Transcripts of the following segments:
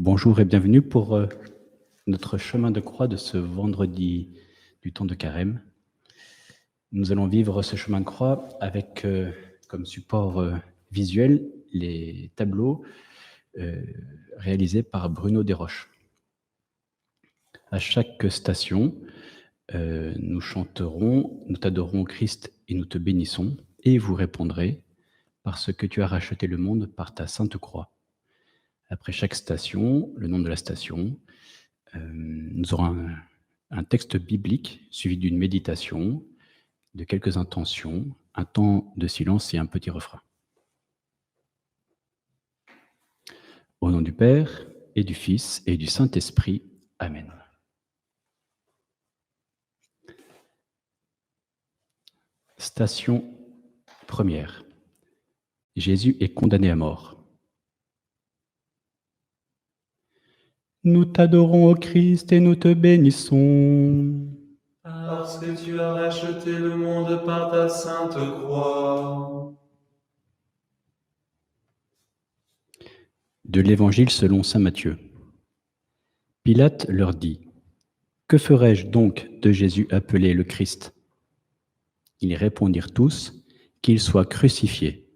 Bonjour et bienvenue pour notre chemin de croix de ce vendredi du temps de Carême. Nous allons vivre ce chemin de croix avec comme support visuel les tableaux réalisés par Bruno Desroches. À chaque station, nous chanterons, nous t'adorons Christ et nous te bénissons, et vous répondrez parce que tu as racheté le monde par ta sainte croix. Après chaque station, le nom de la station, nous aurons un texte biblique suivi d'une méditation, de quelques intentions, un temps de silence et un petit refrain. Au nom du Père et du Fils et du Saint-Esprit. Amen. Station première. Jésus est condamné à mort. Nous t'adorons, ô Christ, et nous te bénissons. Parce que tu as racheté le monde par ta sainte croix. De l'Évangile selon saint Matthieu. Pilate leur dit : « Que ferai-je donc de Jésus appelé le Christ ? » Ils répondirent tous : « Qu'il soit crucifié. »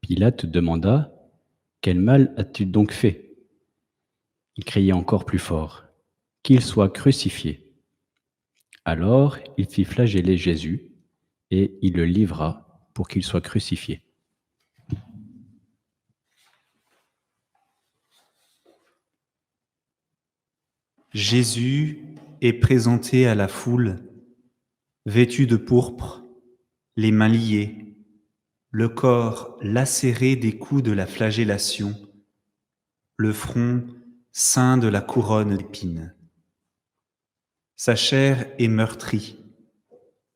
Pilate demanda : « Quel mal as-tu donc fait ?» Il criait encore plus fort : « Qu'il soit crucifié. » Alors il fit flageller Jésus, et il le livra pour qu'il soit crucifié. Jésus est présenté à la foule, vêtu de pourpre, les mains liées, le corps lacéré des coups de la flagellation, le front ceint de la couronne d'épines. Sa chair est meurtrie,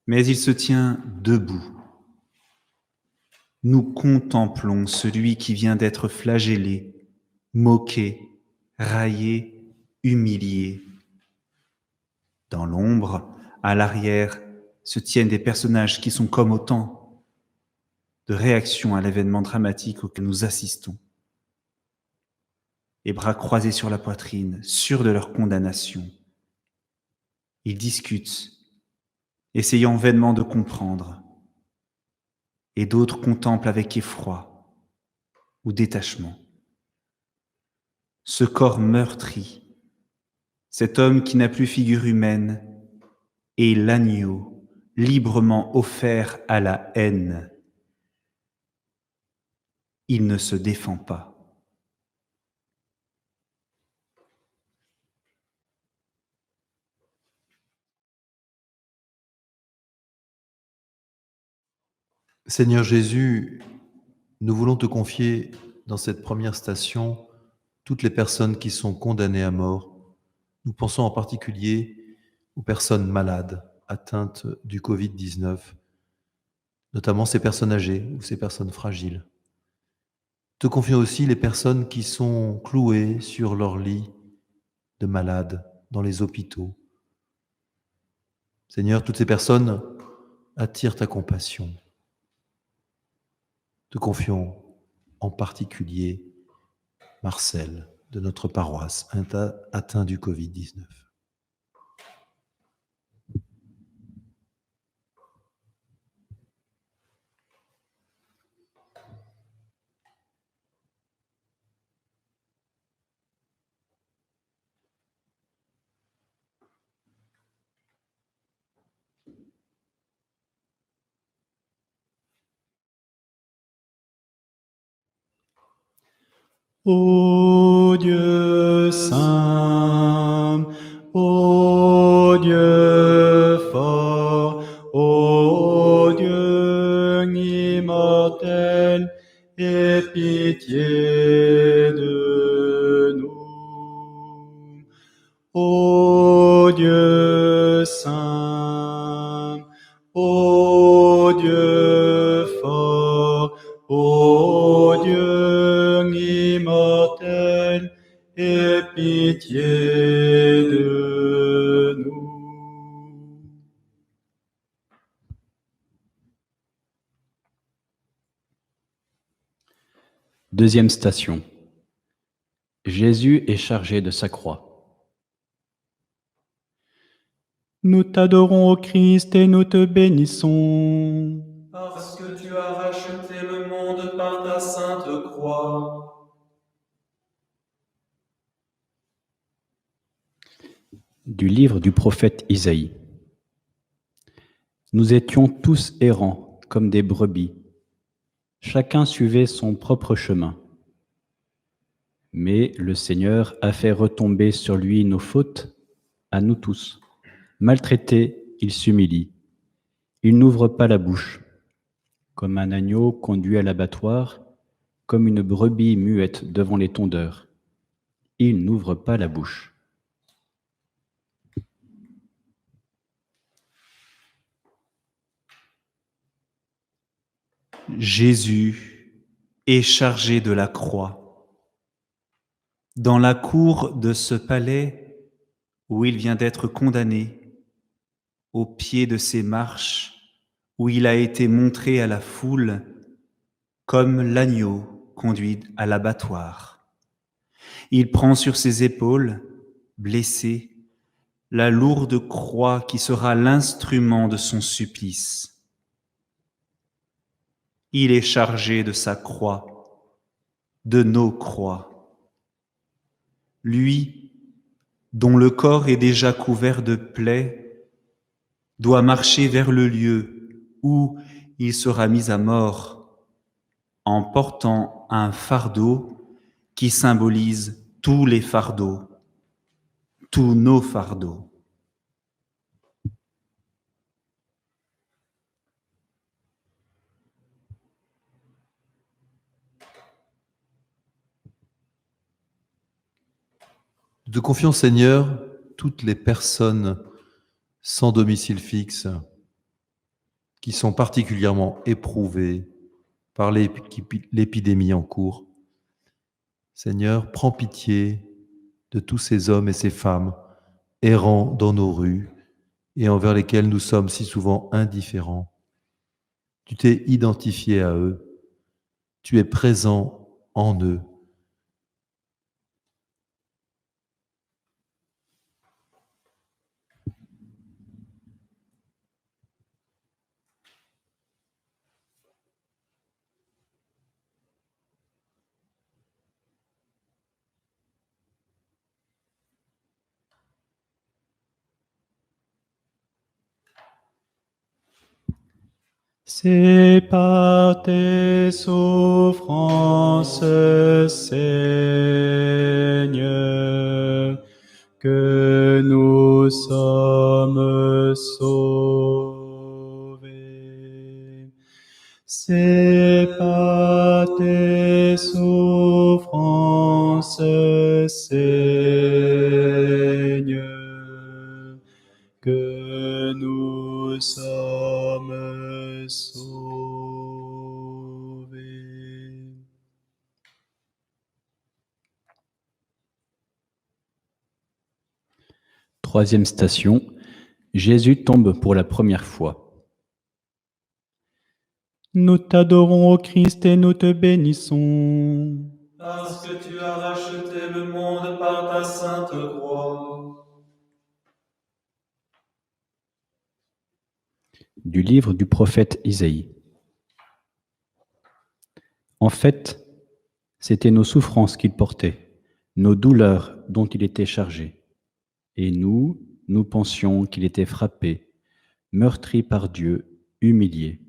mais il se tient debout. Nous contemplons celui qui vient d'être flagellé, moqué, raillé, humilié. Dans l'ombre, à l'arrière, se tiennent des personnages qui sont comme autant de réactions à l'événement dramatique auquel nous assistons. Les bras croisés sur la poitrine, sûrs de leur condamnation. Ils discutent, essayant vainement de comprendre, et d'autres contemplent avec effroi ou détachement. Ce corps meurtri, cet homme qui n'a plus figure humaine, est l'agneau librement offert à la haine. Il ne se défend pas. Seigneur Jésus, nous voulons te confier dans cette première station toutes les personnes qui sont condamnées à mort. Nous pensons en particulier aux personnes malades, atteintes du Covid-19, notamment ces personnes âgées ou ces personnes fragiles. Te confions aussi les personnes qui sont clouées sur leur lit de malades dans les hôpitaux. Seigneur, toutes ces personnes attirent ta compassion. Te confions en particulier Marcel de notre paroisse atteint du Covid-19. Ô Dieu saint, ô Dieu fort, ô Dieu immortel, aie pitié de nous. Ô Dieu saint, ô Dieu fort, ô Dieu immortel, aie pitié de nous. Deuxième station. Jésus est chargé de sa croix. Nous t'adorons, ô Christ, et nous te bénissons. Parce que tu as racheté le monde par ta sainte croix. Du livre du prophète Isaïe. Nous étions tous errants comme des brebis. Chacun suivait son propre chemin. Mais le Seigneur a fait retomber sur lui nos fautes, à nous tous. Maltraité, il s'humilie. Il n'ouvre pas la bouche. Comme un agneau conduit à l'abattoir, comme une brebis muette devant les tondeurs. Il n'ouvre pas la bouche. Jésus est chargé de la croix. Dans la cour de ce palais où il vient d'être condamné, au pied de ces marches où il a été montré à la foule comme l'agneau conduit à l'abattoir. Il prend sur ses épaules, blessé, la lourde croix qui sera l'instrument de son supplice. Il est chargé de sa croix, de nos croix. Lui, dont le corps est déjà couvert de plaies, doit marcher vers le lieu où il sera mis à mort en portant un fardeau qui symbolise tous les fardeaux, tous nos fardeaux. Nous te confions, Seigneur, toutes les personnes sans domicile fixe qui sont particulièrement éprouvées par l'épidémie en cours. Seigneur, prends pitié de tous ces hommes et ces femmes errants dans nos rues et envers lesquels nous sommes si souvent indifférents. Tu t'es identifié à eux, tu es présent en eux. C'est par tes souffrances, Seigneur, que nous sommes sauvés. C'est par tes souffrances, Seigneur, que nous sommes sauvés. Troisième station, Jésus tombe pour la première fois. Nous t'adorons, ô Christ, et nous te bénissons. Parce que tu as racheté le monde par ta sainte croix. Du livre du prophète Isaïe. En fait, c'étaient nos souffrances qu'il portait, nos douleurs dont il était chargé. Et nous pensions qu'il était frappé, meurtri par Dieu, humilié.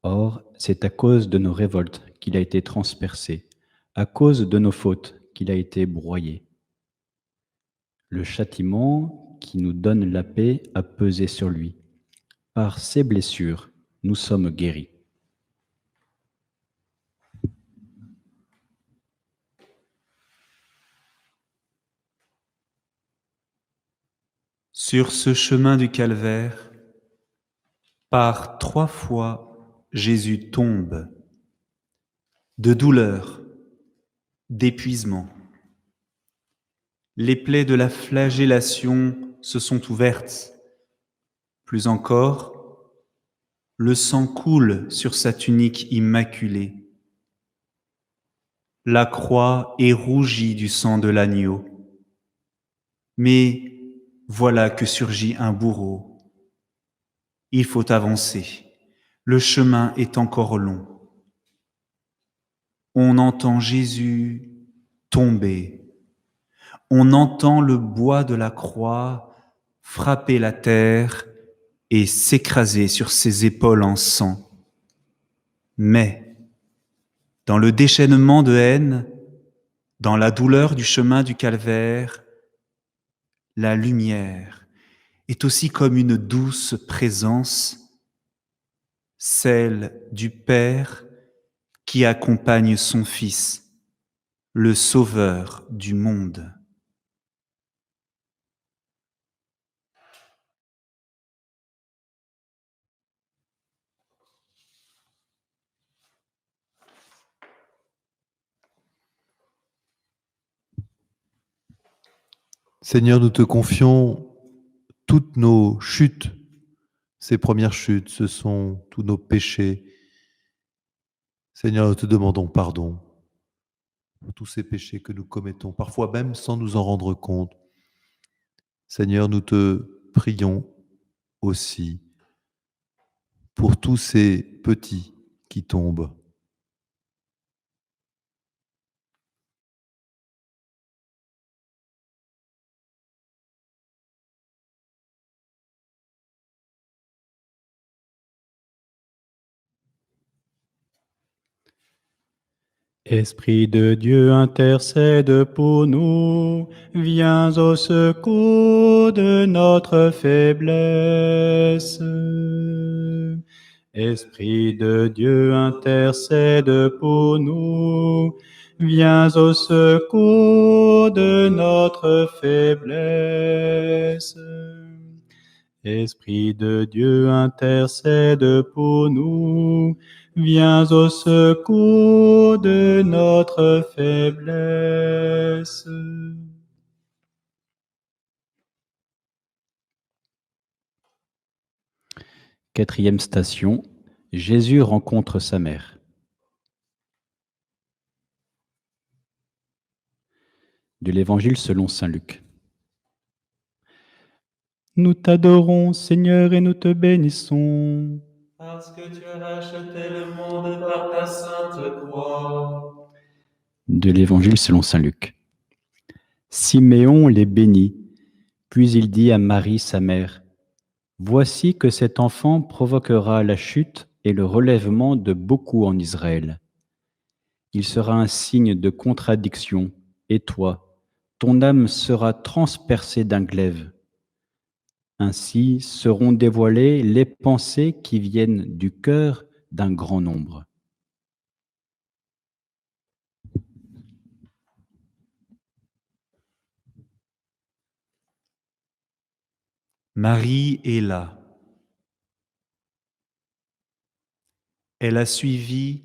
Or, c'est à cause de nos révoltes qu'il a été transpercé, à cause de nos fautes qu'il a été broyé. Le châtiment qui nous donne la paix a pesé sur lui. Par ses blessures, nous sommes guéris. Sur ce chemin du calvaire, par 3 fois, Jésus tombe de douleur, d'épuisement. Les plaies de la flagellation se sont ouvertes. Plus encore, le sang coule sur sa tunique immaculée. La croix est rougie du sang de l'agneau. Mais voilà que surgit un bourreau. Il faut avancer. Le chemin est encore long. On entend Jésus tomber. On entend le bois de la croix frapper la terre et s'écraser sur ses épaules en sang. Mais, dans le déchaînement de haine, dans la douleur du chemin du calvaire, la lumière est aussi comme une douce présence, celle du Père qui accompagne son Fils, le Sauveur du monde. Seigneur, nous te confions toutes nos chutes. Ces premières chutes, ce sont tous nos péchés. Seigneur, nous te demandons pardon pour tous ces péchés que nous commettons, parfois même sans nous en rendre compte. Seigneur, nous te prions aussi pour tous ces petits qui tombent. Esprit de Dieu, intercède pour nous, viens au secours de notre faiblesse. Esprit de Dieu, intercède pour nous, viens au secours de notre faiblesse. Esprit de Dieu, intercède pour nous, viens au secours de notre faiblesse. Quatrième station, Jésus rencontre sa mère. De l'Évangile selon saint Luc. Nous t'adorons, Seigneur, et nous te bénissons. Parce que tu as racheté le monde par ta sainte croix. De l'Évangile selon saint Luc. Siméon les bénit, puis il dit à Marie, sa mère, « Voici que cet enfant provoquera la chute et le relèvement de beaucoup en Israël. Il sera un signe de contradiction, et toi, ton âme sera transpercée d'un glaive. Ainsi seront dévoilées les pensées qui viennent du cœur d'un grand nombre. » Marie est là. Elle a suivi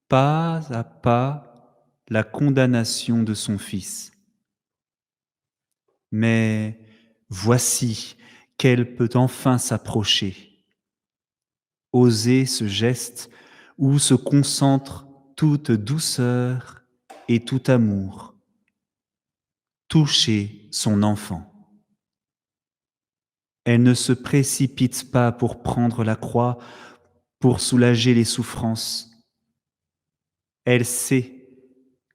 pas à pas la condamnation de son fils. Mais voici qu'elle peut enfin s'approcher, oser ce geste où se concentre toute douceur et tout amour, toucher son enfant. Elle ne se précipite pas pour prendre la croix, pour soulager les souffrances. Elle sait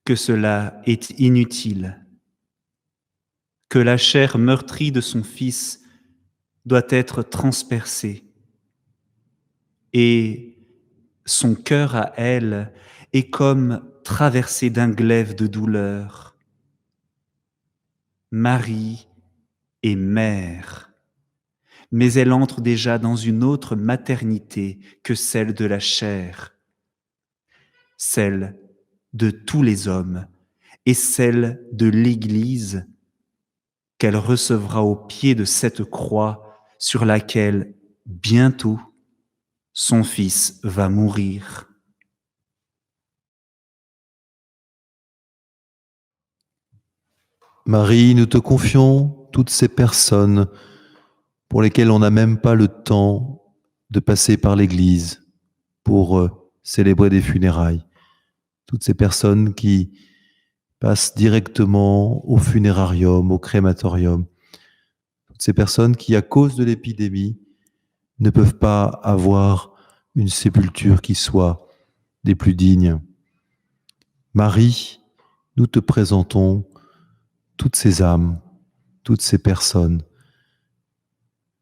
que cela est inutile, que la chair meurtrie de son fils doit être transpercée. Et son cœur à elle est comme traversé d'un glaive de douleur. Marie est mère, mais elle entre déjà dans une autre maternité que celle de la chair, celle de tous les hommes et celle de l'Église qu'elle recevra au pied de cette croix sur laquelle, bientôt, son fils va mourir. Marie, nous te confions toutes ces personnes pour lesquelles on n'a même pas le temps de passer par l'église pour célébrer des funérailles. toutes ces personnes qui passent directement au funérarium, au crématorium, toutes ces personnes qui, à cause de l'épidémie, ne peuvent pas avoir une sépulture qui soit des plus dignes. Marie, nous te présentons toutes ces âmes, toutes ces personnes.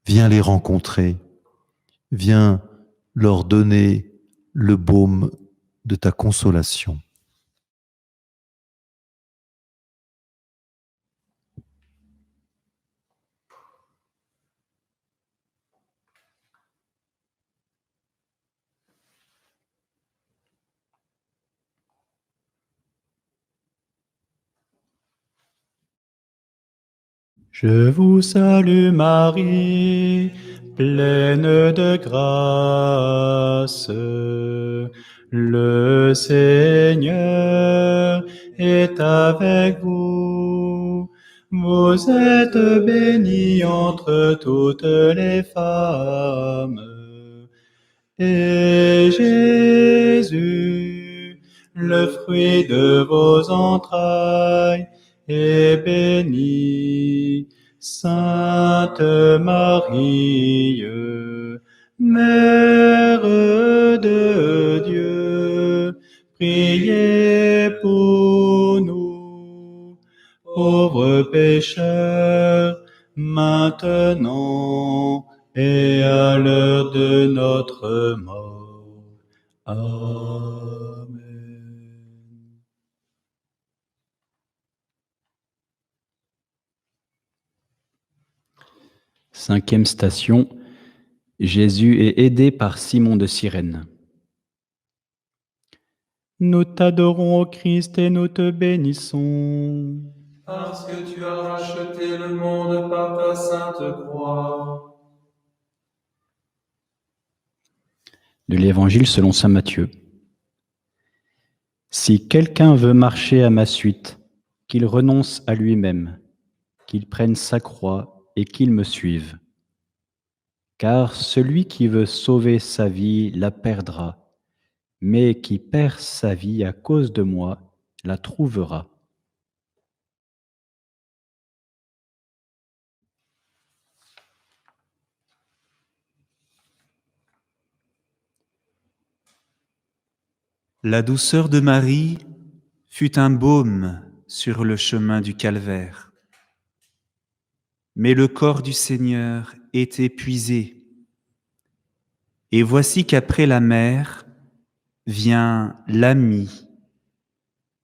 Viens les rencontrer, viens leur donner le baume de ta consolation. Je vous salue Marie, pleine de grâce. Le Seigneur est avec vous. Vous êtes bénie entre toutes les femmes. Et Jésus, le fruit de vos entrailles, est béni. Sainte Marie, Mère de Dieu, priez pour nous, pauvres pécheurs, maintenant et à l'heure de notre mort. Amen. Cinquième station, Jésus est aidé par Simon de Cyrène. Nous t'adorons, ô Christ, et nous te bénissons. Parce que tu as racheté le monde par ta sainte croix. De l'Évangile selon saint Matthieu. Si quelqu'un veut marcher à ma suite, qu'il renonce à lui-même, qu'il prenne sa croix et qu'il me suive. Car celui qui veut sauver sa vie la perdra, mais qui perd sa vie à cause de moi la trouvera. La douceur de Marie fut un baume sur le chemin du calvaire. Mais le corps du Seigneur est épuisé. Et voici qu'après la mère vient l'ami,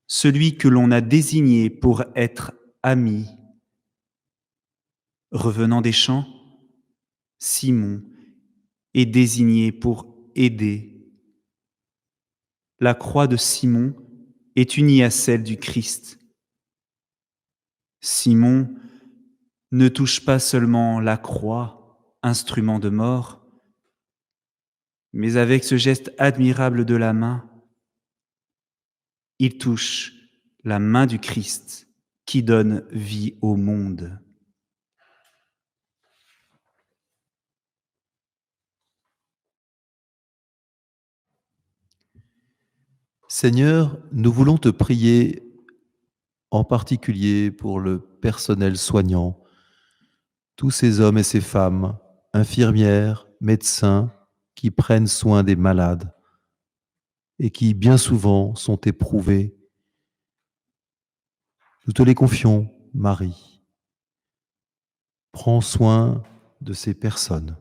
celui que l'on a désigné pour être ami. Revenant des champs, Simon est désigné pour aider. La croix de Simon est unie à celle du Christ. Simon ne touche pas seulement la croix, instrument de mort, mais avec ce geste admirable de la main, il touche la main du Christ qui donne vie au monde. Seigneur, nous voulons te prier en particulier pour le personnel soignant, tous ces hommes et ces femmes, infirmières, médecins, qui prennent soin des malades et qui bien souvent sont éprouvés. Nous te les confions, Marie. Prends soin de ces personnes.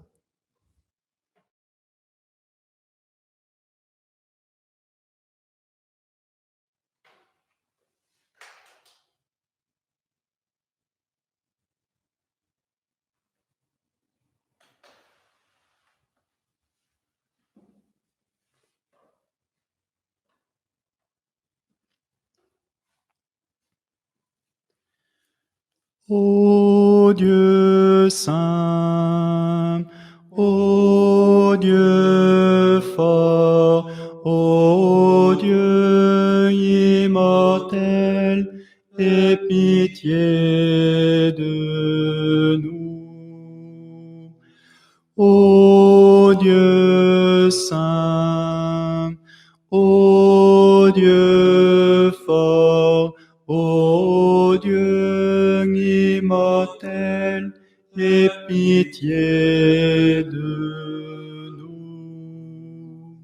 Ô Dieu saint, ô Dieu fort, ô Dieu immortel, aie pitié de nous. Ô Dieu saint, ô Dieu fort, ô Dieu immortel, aie pitié de nous.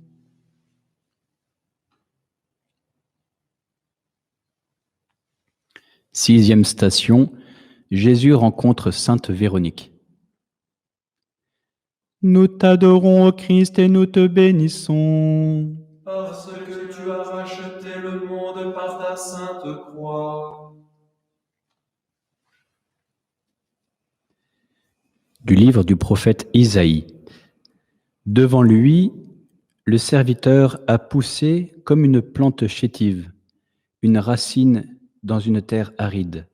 Sixième station, Jésus rencontre Sainte Véronique. Nous t'adorons, ô Christ, et nous te bénissons. Parce que tu as racheté le monde par ta sainte croix. Du livre du prophète Isaïe. Devant lui, le serviteur a poussé comme une plante chétive, une racine dans une terre aride.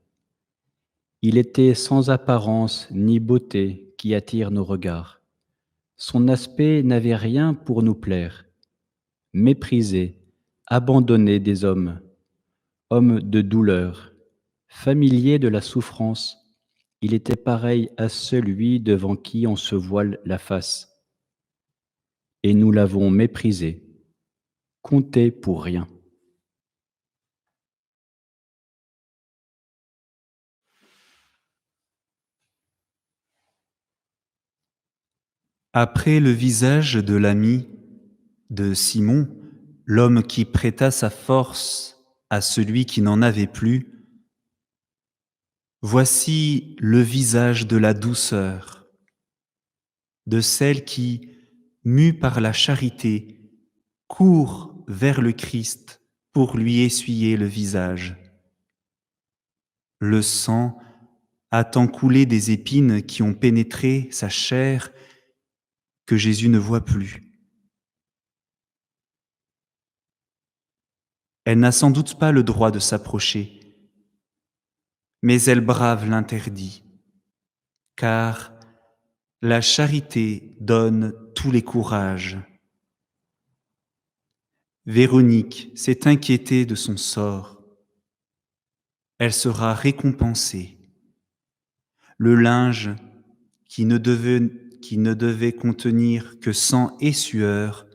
Il était sans apparence ni beauté qui attire nos regards. Son aspect n'avait rien pour nous plaire. Méprisé, abandonné des hommes, homme de douleur, familier de la souffrance, il était pareil à celui devant qui on se voile la face. Et nous l'avons méprisé, compté pour rien. Après le visage de l'ami de Simon, l'homme qui prêta sa force à celui qui n'en avait plus, voici le visage de la douceur, de celle qui, mue par la charité, court vers le Christ pour lui essuyer le visage. Le sang a tant coulé des épines qui ont pénétré sa chair que Jésus ne voit plus. Elle n'a sans doute pas le droit de s'approcher, mais elle brave l'interdit, car la charité donne tous les courages. Véronique s'est inquiétée de son sort. Elle sera récompensée. Le linge qui ne devait contenir que sang et sueur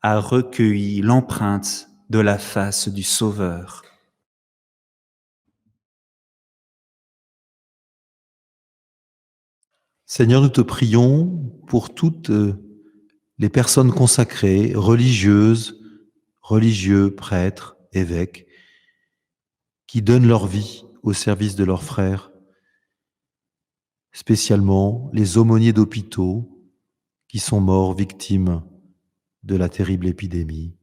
a recueilli l'empreinte de la face du Sauveur. Seigneur, nous te prions pour toutes les personnes consacrées, religieuses, religieux, prêtres, évêques, qui donnent leur vie au service de leurs frères, spécialement les aumôniers d'hôpitaux qui sont morts victimes de la terrible épidémie.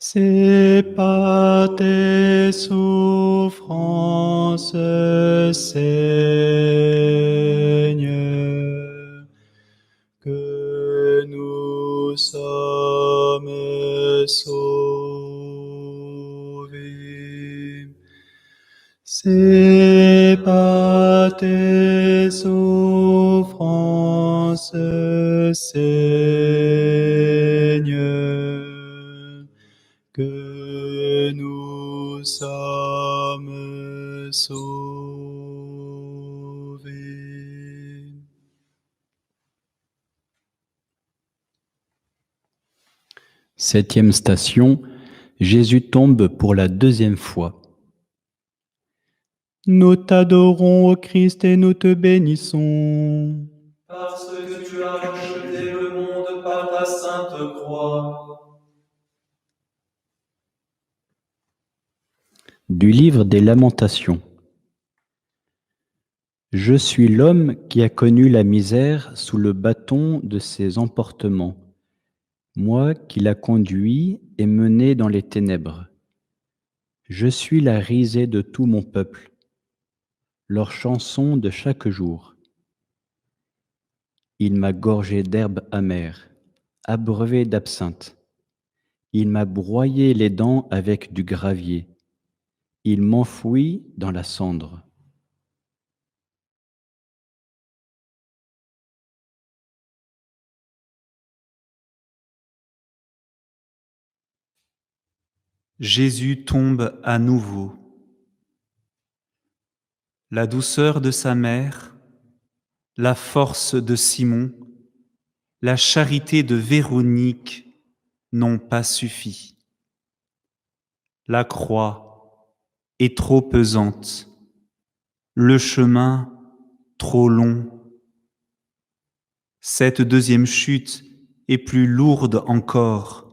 C'est par tes souffrances, Seigneur, que nous sommes sauvés. C'est par tes souffrances, Seigneur, que nous sommes sauvés. Septième station, Jésus tombe pour la deuxième fois. Nous t'adorons, ô Christ, et nous te bénissons. Parce que tu as racheté le monde par ta sainte croix. Du livre des Lamentations. Je suis l'homme qui a connu la misère sous le bâton de ses emportements, moi qui l'a conduit et mené dans les ténèbres. Je suis la risée de tout mon peuple, leur chanson de chaque jour. Il m'a gorgé d'herbe amère, abreuvé d'absinthe. Il m'a broyé les dents avec du gravier. Il m'enfouit dans la cendre. Jésus tombe à nouveau. La douceur de sa mère, la force de Simon, la charité de Véronique n'ont pas suffi. La croix est trop pesante, le chemin trop long. Cette deuxième chute est plus lourde encore.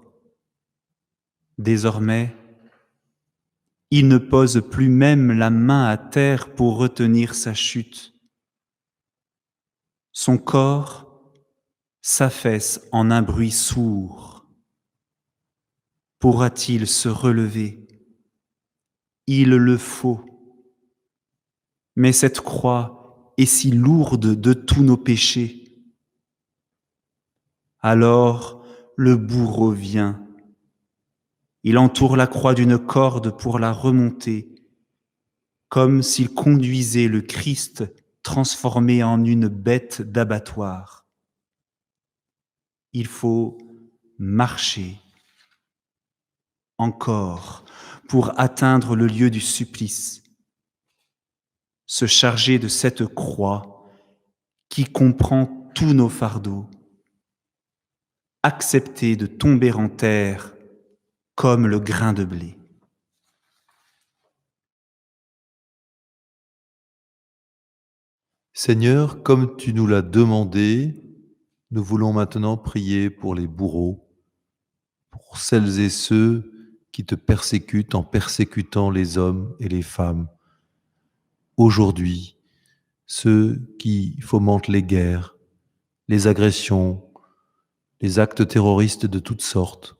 Désormais, il ne pose plus même la main à terre pour retenir sa chute. Son corps s'affaisse en un bruit sourd. Pourra-t-il se relever? Il le faut. Mais cette croix est si lourde de tous nos péchés. Alors le bourreau vient. Il entoure la croix d'une corde pour la remonter, comme s'il conduisait le Christ transformé en une bête d'abattoir. Il faut marcher encore pour atteindre le lieu du supplice, se charger de cette croix qui comprend tous nos fardeaux, accepter de tomber en terre comme le grain de blé. Seigneur, comme tu nous l'as demandé, nous voulons maintenant prier pour les bourreaux, pour celles et ceux qui te persécutent en persécutant les hommes et les femmes. Aujourd'hui, ceux qui fomentent les guerres, les agressions, les actes terroristes de toutes sortes.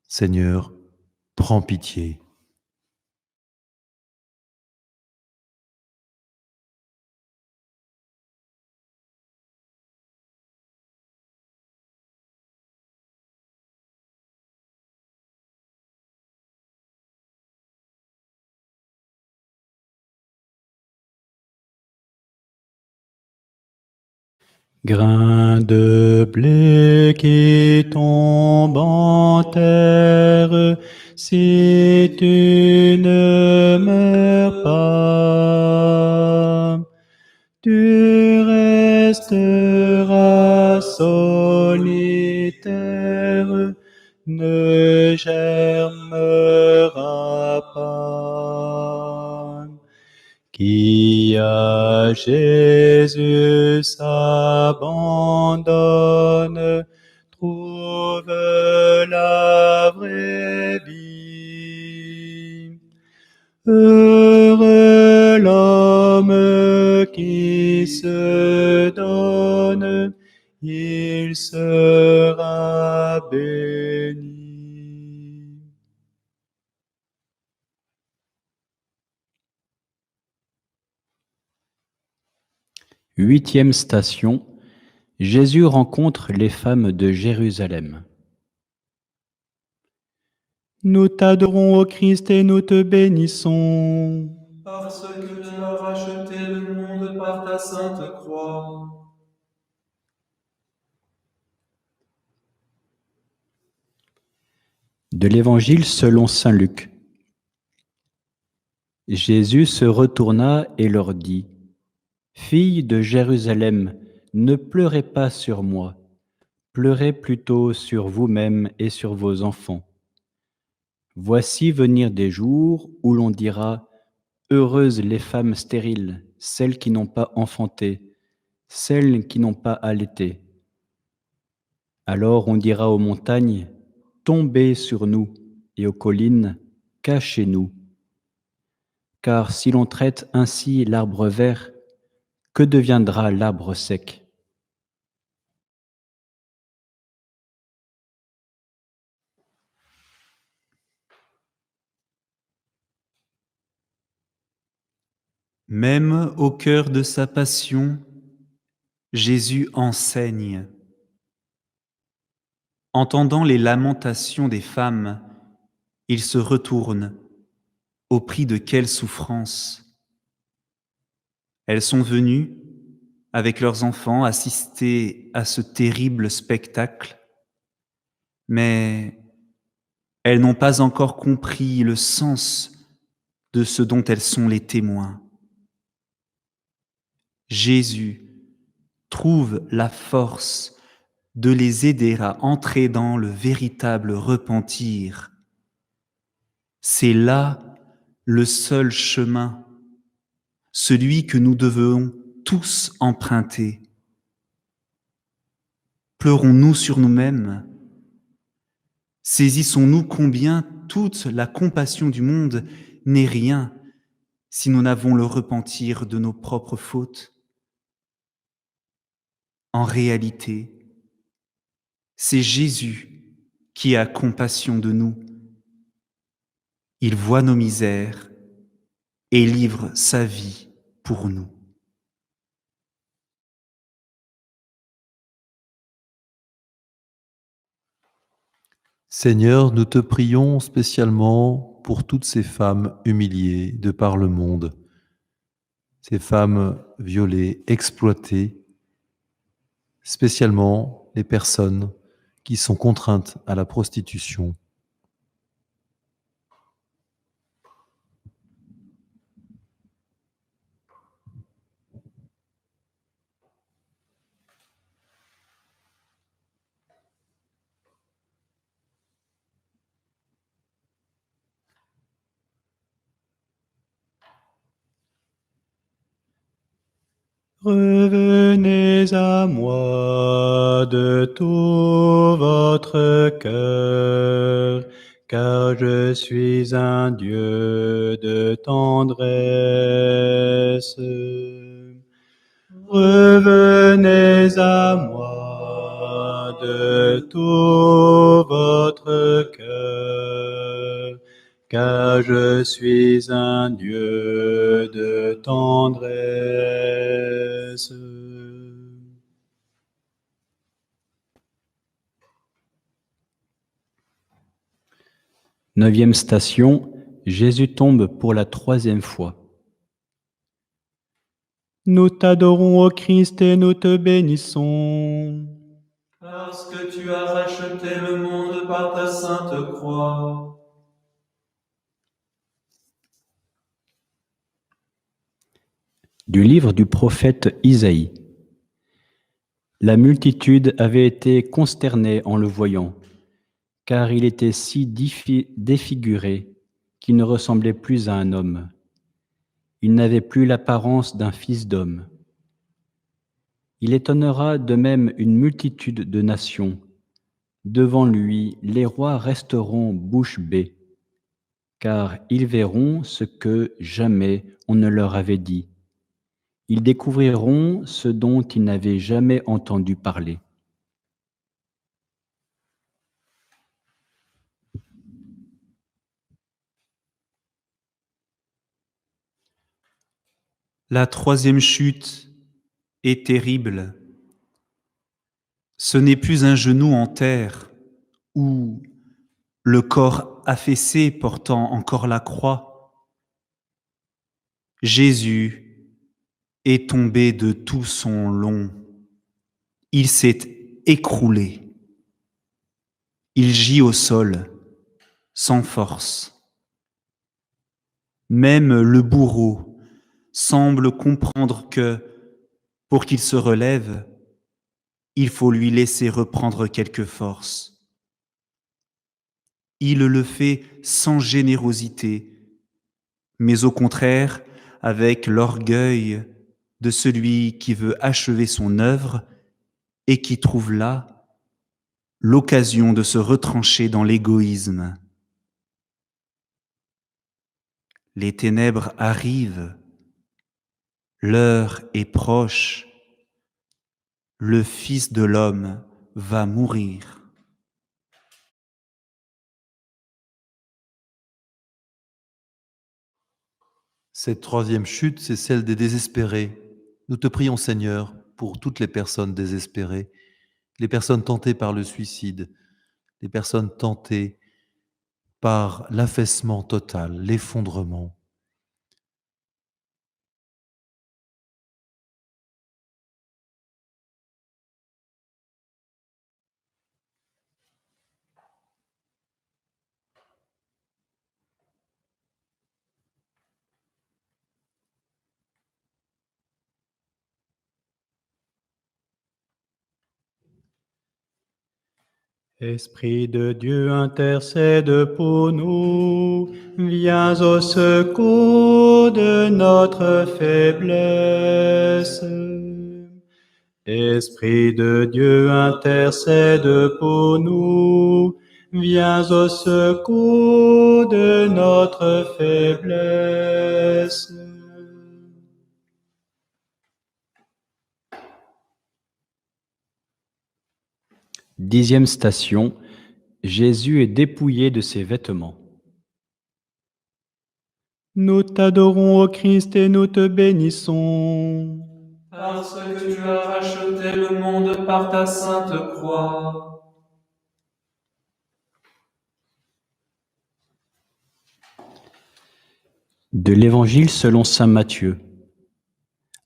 Seigneur, prends pitié. Grain de blé qui tombe en terre, si tu ne meurs pas, tu resteras solitaire, ne germeras pas. Qui à Jésus s'abandonne, trouve la vraie vie. Heureux l'homme qui se donne, il sera béni. Huitième station, Jésus rencontre les femmes de Jérusalem. Nous t'adorons, ô Christ, et nous te bénissons. Parce que tu as racheté le monde par ta sainte croix. De l'Évangile selon saint Luc. Jésus se retourna et leur dit : Filles de Jérusalem, ne pleurez pas sur moi, pleurez plutôt sur vous-mêmes et sur vos enfants. Voici venir des jours où l'on dira : Heureuses les femmes stériles, celles qui n'ont pas enfanté, celles qui n'ont pas allaité. Alors on dira aux montagnes : Tombez sur nous, et aux collines : Cachez-nous. Car si l'on traite ainsi l'arbre vert, que deviendra l'arbre sec ? Même au cœur de sa passion, Jésus enseigne. Entendant les lamentations des femmes, il se retourne. Au prix de quelle souffrance ? Elles sont venues, avec leurs enfants, assister à ce terrible spectacle, mais Elles n'ont pas encore compris le sens de ce dont elles sont les témoins. Jésus trouve la force de les aider à entrer dans le véritable repentir. C'est là le seul chemin, celui que nous devons tous emprunter. Pleurons-nous sur nous-mêmes? Saisissons-nous combien toute la compassion du monde n'est rien si nous n'avons le repentir de nos propres fautes? En réalité, c'est Jésus qui a compassion de nous. Il voit nos misères et livre sa vie pour nous. Seigneur, nous te prions spécialement pour toutes ces femmes humiliées de par le monde, ces femmes violées, exploitées, spécialement les personnes qui sont contraintes à la prostitution. Revenez à moi de tout votre cœur, car je suis un Dieu de tendresse. Revenez à moi de tout votre cœur, car je suis un Dieu de tendresse. Neuvième station, Jésus tombe pour la 3e fois. Nous t'adorons, ô Christ, et nous te bénissons. Parce que tu as racheté le monde par ta sainte croix. Du livre du prophète Isaïe. La multitude avait été consternée en le voyant, car il était si défiguré qu'il ne ressemblait plus à un homme. Il n'avait plus l'apparence d'un fils d'homme. Il étonnera de même une multitude de nations. Devant lui, les rois resteront bouche bée, car ils verront ce que jamais on ne leur avait dit. Ils découvriront ce dont ils n'avaient jamais entendu parler. La 3e chute est terrible. Ce n'est plus un genou en terre ou le corps affaissé portant encore la croix. Jésus est tombé de tout son long. Il s'est écroulé. Il gît au sol, sans force. Même le bourreau semble comprendre que, pour qu'il se relève, il faut lui laisser reprendre quelque force. Il le fait sans générosité, mais au contraire avec l'orgueil de celui qui veut achever son œuvre et qui trouve là l'occasion de se retrancher dans l'égoïsme. Les ténèbres arrivent, l'heure est proche, le Fils de l'homme va mourir. Cette 3e chute, c'est celle des désespérés. Nous te prions, Seigneur, pour toutes les personnes désespérées, les personnes tentées par le suicide, les personnes tentées par l'affaissement total, l'effondrement. Esprit de Dieu, intercède pour nous, viens au secours de notre faiblesse. Esprit de Dieu, intercède pour nous, viens au secours de notre faiblesse. Dixième station, Jésus est dépouillé de ses vêtements. Nous t'adorons, ô Christ, et nous te bénissons. Parce que tu as racheté le monde par ta sainte croix. De l'Évangile selon saint Matthieu.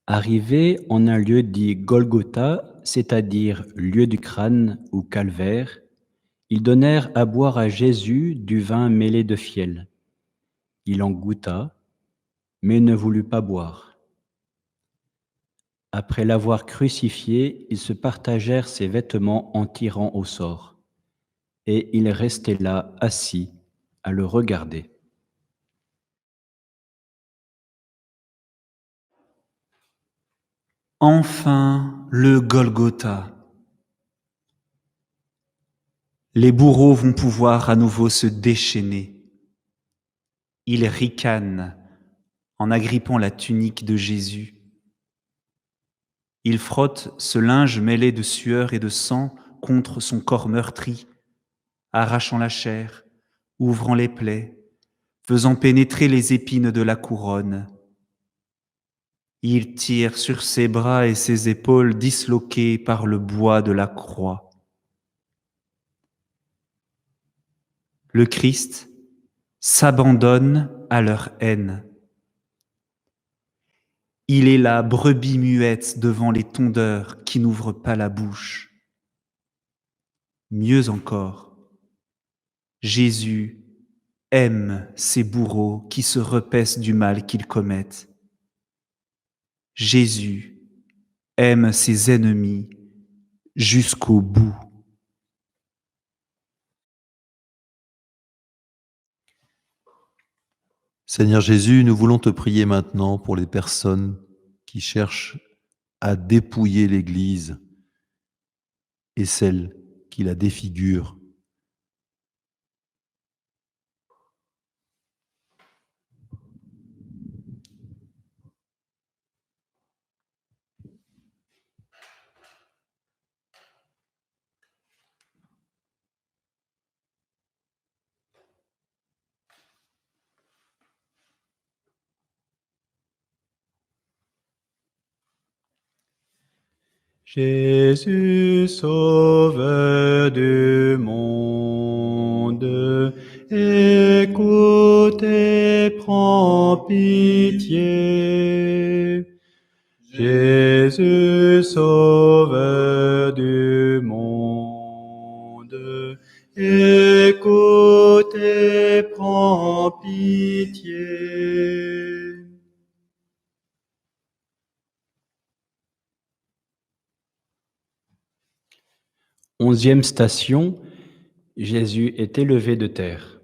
Arrivé en un lieu dit Golgotha, c'est-à-dire lieu du crâne ou calvaire, ils donnèrent à boire à Jésus du vin mêlé de fiel. Il en goûta, mais ne voulut pas boire. Après l'avoir crucifié, ils se partagèrent ses vêtements en tirant au sort, et il restait là, assis, à le regarder. Enfin, le Golgotha. Les bourreaux vont pouvoir à nouveau se déchaîner. Ils ricanent en agrippant la tunique de Jésus. Ils frottent ce linge mêlé de sueur et de sang contre son corps meurtri, arrachant la chair, ouvrant les plaies, faisant pénétrer les épines de la couronne. Il tire sur ses bras et ses épaules disloquées par le bois de la croix. Le Christ s'abandonne à leur haine. Il est la brebis muette devant les tondeurs qui n'ouvrent pas la bouche. Mieux encore, Jésus aime ces bourreaux qui se repaissent du mal qu'ils commettent. Jésus aime ses ennemis jusqu'au bout. Seigneur Jésus, nous voulons te prier maintenant pour les personnes qui cherchent à dépouiller l'Église et celles qui la défigurent. Jésus, sauveur du monde, écoute et prends pitié. Jésus, sauveur du monde, écoute et prends pitié. Onzième station, Jésus est élevé de terre.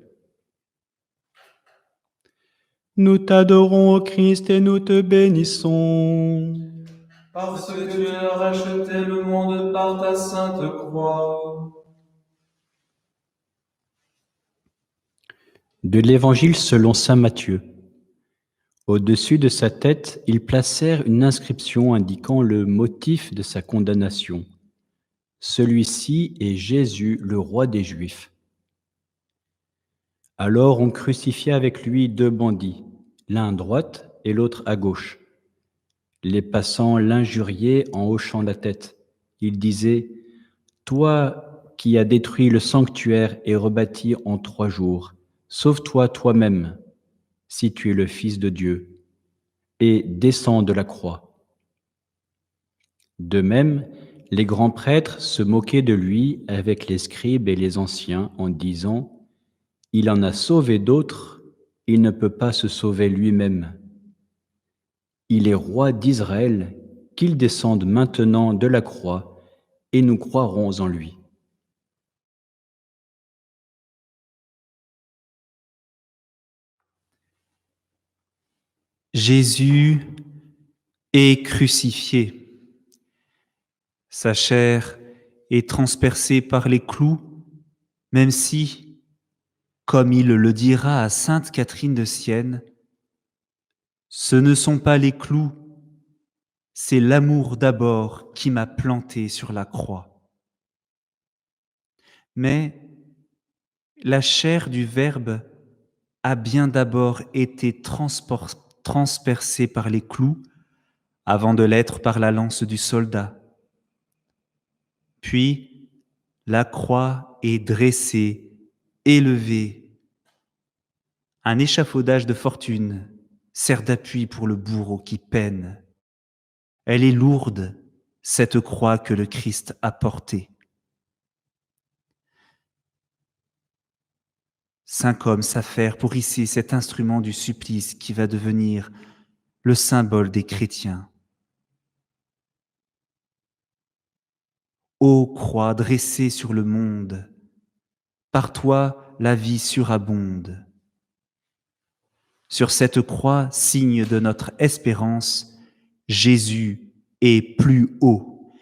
Nous t'adorons, ô Christ, et nous te bénissons. Parce que tu as racheté le monde par ta sainte croix. De l'Évangile selon saint Matthieu. Au-dessus de sa tête, ils placèrent une inscription indiquant le motif de sa condamnation. Celui-ci est Jésus, le roi des Juifs. Alors on crucifia avec lui deux bandits, l'un à droite et l'autre à gauche. Les passants l'injuriaient en hochant la tête. Ils disaient « Toi qui as détruit le sanctuaire et rebâti en 3 jours, sauve-toi toi-même, si tu es le Fils de Dieu, et descends de la croix. » De même, les grands prêtres se moquaient de lui avec les scribes et les anciens en disant « Il en a sauvé d'autres, il ne peut pas se sauver lui-même. Il est roi d'Israël, qu'il descende maintenant de la croix, et nous croirons en lui. » Jésus est crucifié. Sa chair est transpercée par les clous, même si, comme il le dira à sainte Catherine de Sienne, ce ne sont pas les clous, c'est l'amour d'abord qui m'a planté sur la croix. Mais la chair du Verbe a bien d'abord été transpercée par les clous avant de l'être par la lance du soldat. Puis, la croix est dressée, élevée. Un échafaudage de fortune sert d'appui pour le bourreau qui peine. Elle est lourde, cette croix que le Christ a portée. 5 hommes s'affairent pour hisser cet instrument du supplice qui va devenir le symbole des chrétiens. Ô croix dressée sur le monde, par toi la vie surabonde. Sur cette croix, signe de notre espérance, Jésus est plus haut.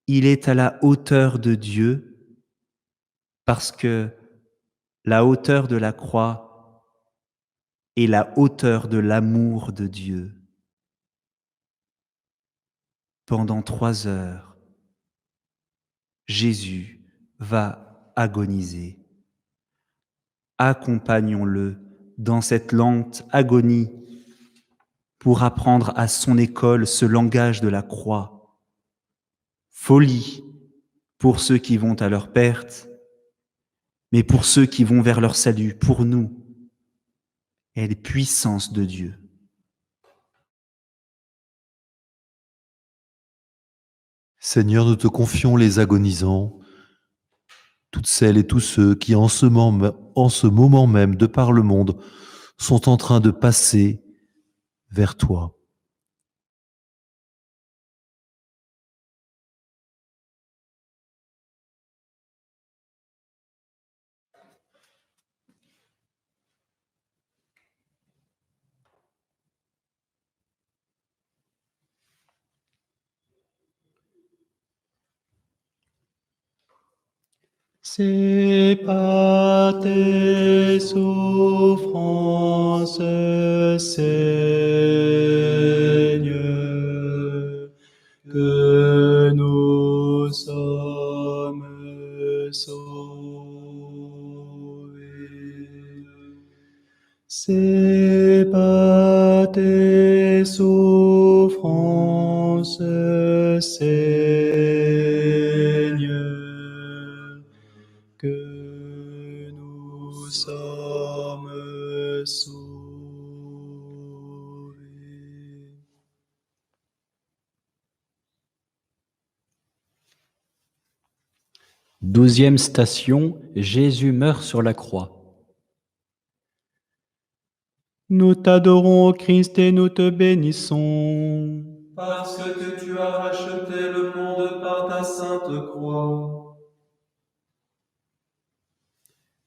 Il est à la hauteur de Dieu parce que la hauteur de la croix est la hauteur de l'amour de Dieu. Pendant 3 heures, Jésus va agoniser. Accompagnons-le dans cette lente agonie pour apprendre à son école ce langage de la croix. Folie pour ceux qui vont à leur perte, mais pour ceux qui vont vers leur salut, pour nous, elle est puissance de Dieu. Seigneur, nous te confions les agonisants, toutes celles et tous ceux qui en ce moment même, de par le monde, sont en train de passer vers toi. C'est par tes souffrances, Seigneur, que nous sommes sauvés. C'est par tes souffrances, Seigneur, que nous sommes sauvés. Douzième station, Jésus meurt sur la croix. Nous t'adorons, Christ, et nous te bénissons. Parce que tu as racheté le monde par ta sainte croix.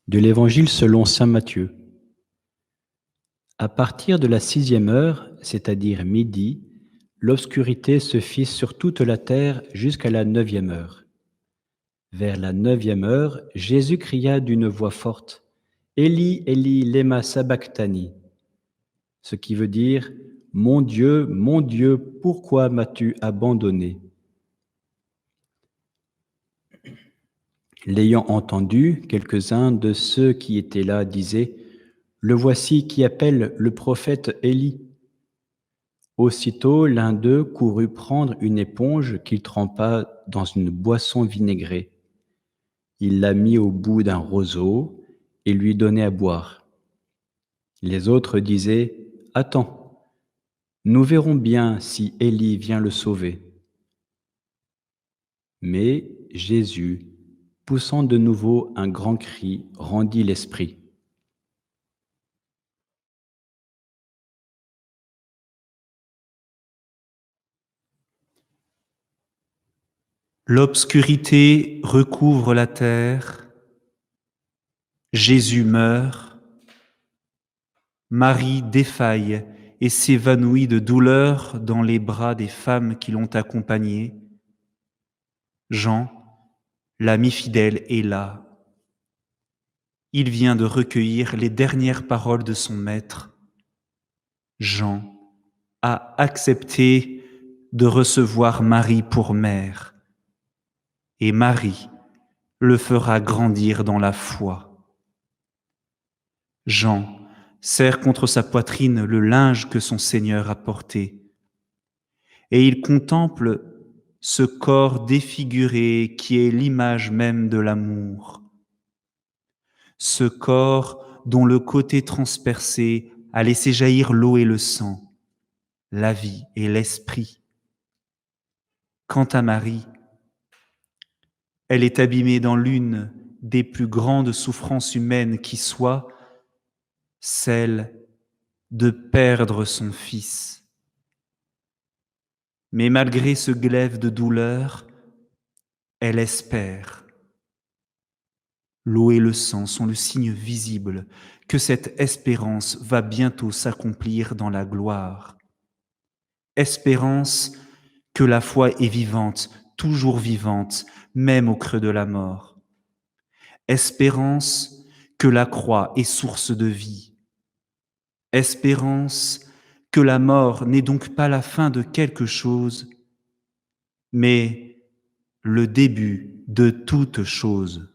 De l'Évangile selon saint Matthieu. À partir de la 6e heure, c'est-à-dire midi, l'obscurité se fit sur toute la terre jusqu'à la 9e heure. Vers la 9e heure, Jésus cria d'une voix forte, « Élie, Élie, lema sabachthani » ce qui veut dire « Mon Dieu, pourquoi m'as-tu abandonné ?» L'ayant entendu, quelques-uns de ceux qui étaient là disaient « Le voici qui appelle le prophète Élie. » Aussitôt, l'un d'eux courut prendre une éponge qu'il trempa dans une boisson vinaigrée. Il la mit au bout d'un roseau et lui donnait à boire. Les autres disaient « Attends, nous verrons bien si Élie vient le sauver. » Mais Jésus, poussant de nouveau un grand cri, rendit l'esprit. L'obscurité recouvre la terre, Jésus meurt, Marie défaille et s'évanouit de douleur dans les bras des femmes qui l'ont accompagné. Jean, l'ami fidèle, est là. Il vient de recueillir les dernières paroles de son maître. Jean a accepté de recevoir Marie pour mère, et Marie le fera grandir dans la foi. Jean serre contre sa poitrine le linge que son Seigneur a porté, et il contemple ce corps défiguré qui est l'image même de l'amour. Ce corps dont le côté transpercé a laissé jaillir l'eau et le sang, la vie et l'esprit. Quant à Marie, elle est abîmée dans l'une des plus grandes souffrances humaines qui soit celle de perdre son fils. Mais malgré ce glaive de douleur, elle espère. L'eau et le sang sont le signe visible que cette espérance va bientôt s'accomplir dans la gloire. Espérance que la foi est vivante, toujours vivante, même au creux de la mort. Espérance que la croix est source de vie. Espérance que la mort n'est donc pas la fin de quelque chose, mais le début de toute chose.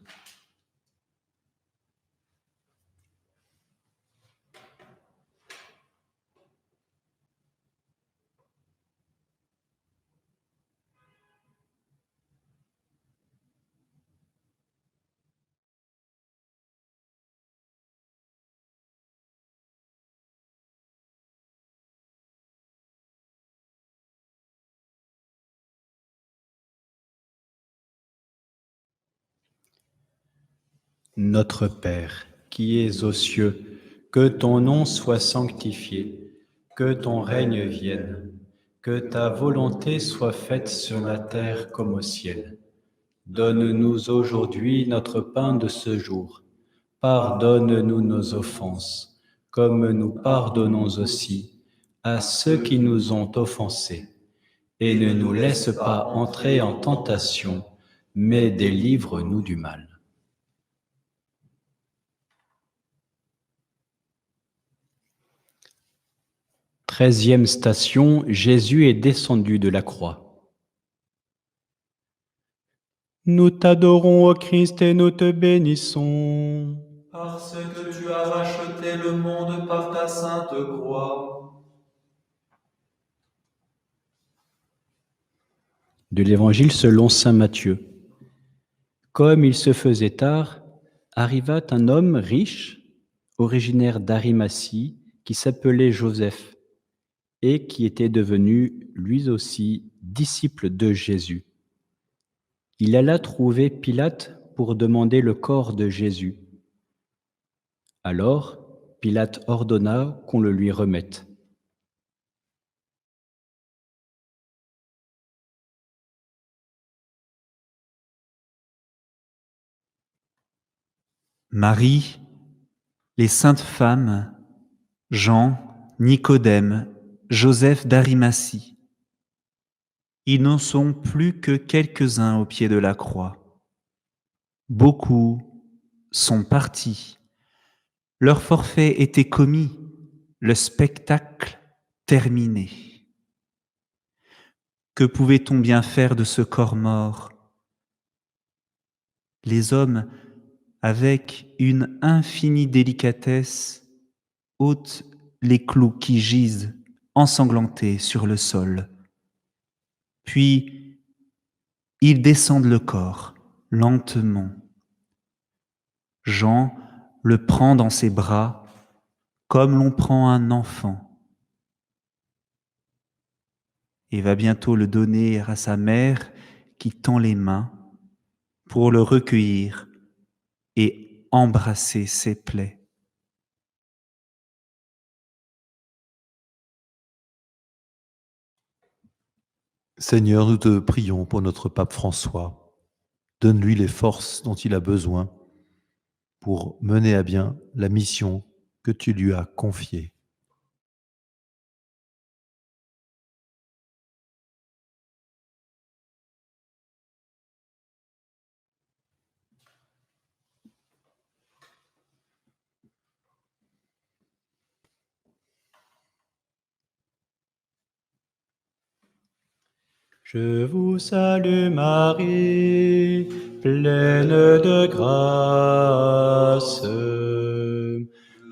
Notre Père, qui es aux cieux, que ton nom soit sanctifié, que ton règne vienne, que ta volonté soit faite sur la terre comme au ciel. Donne-nous aujourd'hui notre pain de ce jour. Pardonne-nous nos offenses, comme nous pardonnons aussi à ceux qui nous ont offensés. Et ne nous laisse pas entrer en tentation, mais délivre-nous du mal. 13e station, Jésus est descendu de la croix. Nous t'adorons, ô Christ, et nous te bénissons. Parce que tu as racheté le monde par ta sainte croix. De l'Évangile selon saint Matthieu. Comme il se faisait tard, arriva un homme riche, originaire d'Arimathie, qui s'appelait Joseph, et qui était devenu, lui aussi, disciple de Jésus. Il alla trouver Pilate pour demander le corps de Jésus. Alors, Pilate ordonna qu'on le lui remette. Marie, les saintes femmes, Jean, Nicodème, Joseph d'Arimathie. Ils n'en sont plus que quelques-uns au pied de la croix. Beaucoup sont partis. Leur forfait était commis, le spectacle terminé. Que pouvait-on bien faire de ce corps mort? Les hommes, avec une infinie délicatesse, ôtent les clous qui gisent ensanglantés sur le sol. Puis, ils descendent le corps, lentement. Jean le prend dans ses bras comme l'on prend un enfant et va bientôt le donner à sa mère qui tend les mains pour le recueillir et embrasser ses plaies. Seigneur, nous te prions pour notre pape François. Donne-lui les forces dont il a besoin pour mener à bien la mission que tu lui as confiée. Je vous salue Marie, pleine de grâce.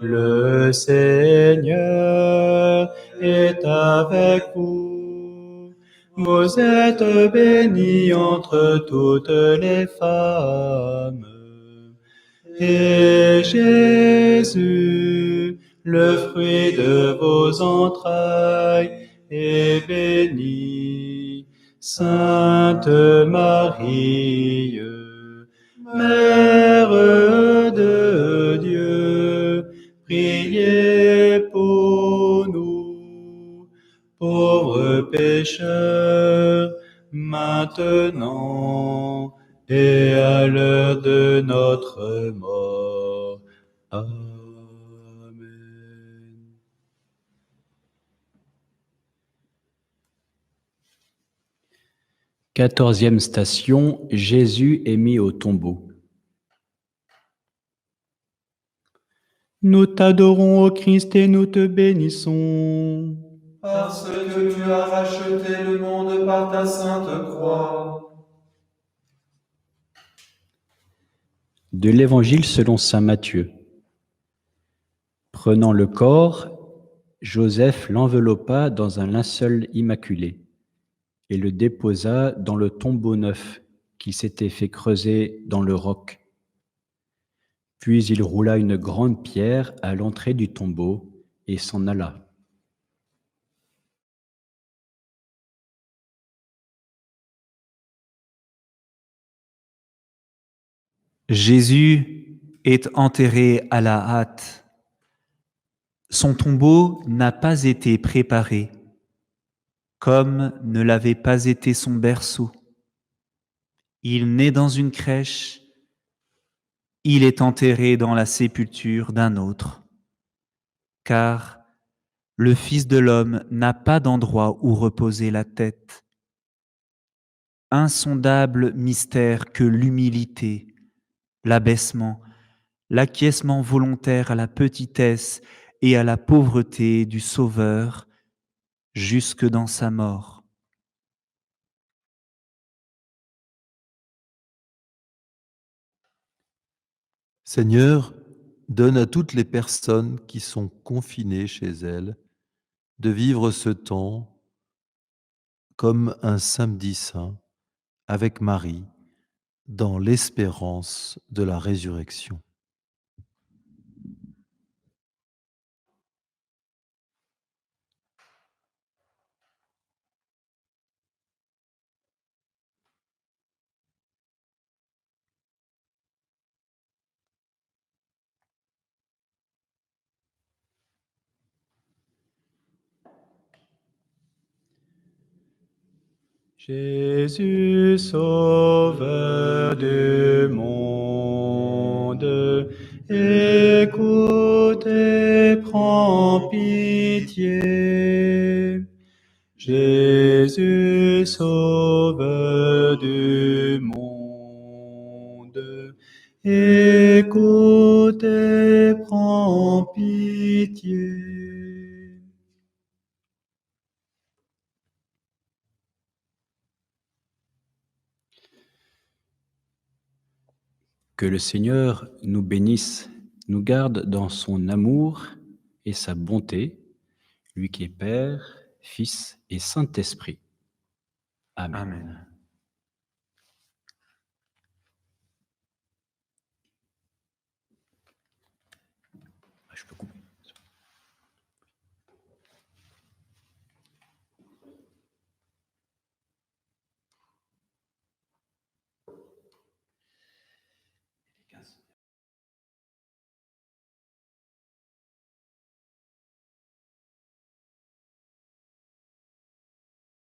Le Seigneur est avec vous. Vous êtes bénie entre toutes les femmes. Et Jésus, le fruit de vos entrailles, est béni. Sainte Marie, Mère de Dieu, priez pour nous, pauvres pécheurs, maintenant et à l'heure de notre mort. Amen. 14e station, Jésus est mis au tombeau. Nous t'adorons, ô Christ, et nous te bénissons. Parce que tu as racheté le monde par ta sainte croix. De l'Évangile selon saint Matthieu. Prenant le corps, Joseph l'enveloppa dans un linceul immaculé et le déposa dans le tombeau neuf qui s'était fait creuser dans le roc. Puis il roula une grande pierre à l'entrée du tombeau et s'en alla. Jésus est enterré à la hâte. Son tombeau n'a pas été préparé, comme ne l'avait pas été son berceau. Il naît dans une crèche, il est enterré dans la sépulture d'un autre, car le Fils de l'homme n'a pas d'endroit où reposer la tête. Insondable mystère que l'humilité, l'abaissement, l'acquiescement volontaire à la petitesse et à la pauvreté du Sauveur jusque dans sa mort. Seigneur, donne à toutes les personnes qui sont confinées chez elles de vivre ce temps comme un samedi saint avec Marie dans l'espérance de la résurrection. Jésus, sauveur du monde, écoute et prends pitié. Jésus, sauveur du monde, écoute et prends pitié. Que le Seigneur nous bénisse, nous garde dans son amour et sa bonté, lui qui est Père, Fils et Saint-Esprit. Amen. Amen. Je peux couper.